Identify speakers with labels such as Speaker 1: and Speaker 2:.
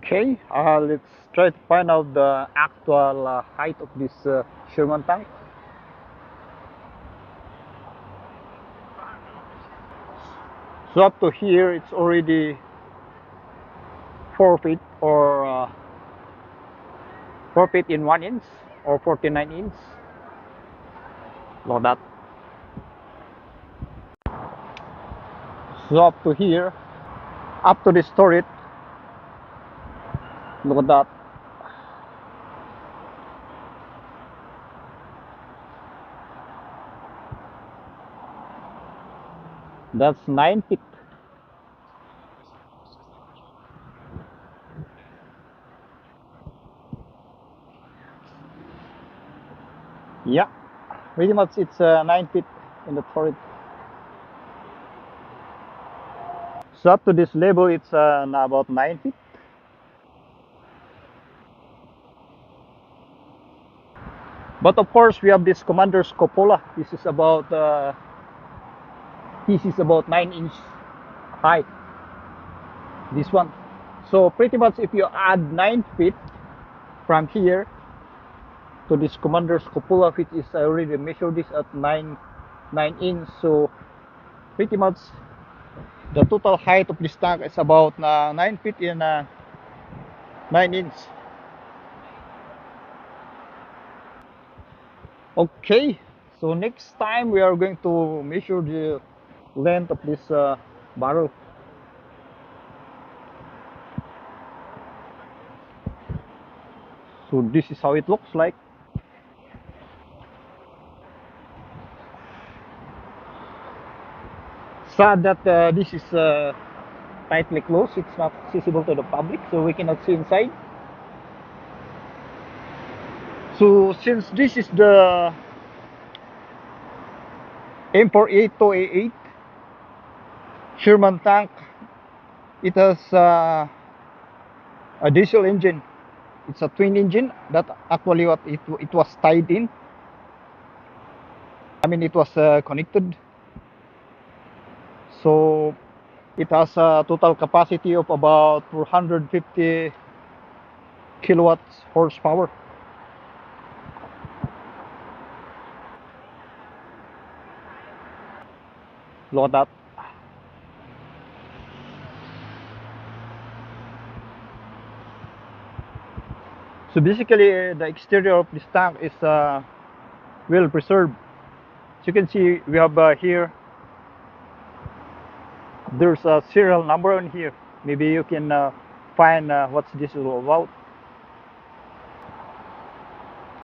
Speaker 1: Okay, let's try to find out the actual height of this Sherman tank. So up to here, it's already 4 feet or 4 feet in 1 inch or 49 inch. Look at that. So up to here, up to this turret. Look at that. That's 9 feet. Yeah, pretty much it's 9 feet in the turret. So up to this level, it's about 9 feet. But of course, we have this commander's cupola. This is about 9 inch high. This one. So pretty much, if you add 9 feet from here to this commander's cupola, which is I already measured this at 9 inch. So pretty much the total height of this tank is about 9 feet in 9 inch. Okay, so next time we are going to measure the length of this barrel. So this is how it looks like. Sad that this is tightly closed. It's not accessible to the public, so we cannot see inside. So since this is the M4A2A8 Sherman tank, it has a diesel engine. It's a twin engine that actually what it was tied in. I mean, it was connected. So it has a total capacity of about 450 kilowatts horsepower. Look at that. So basically, the exterior of this tank is well preserved. As you can see, we have here, there's a serial number on here. Maybe you can find what's this all about.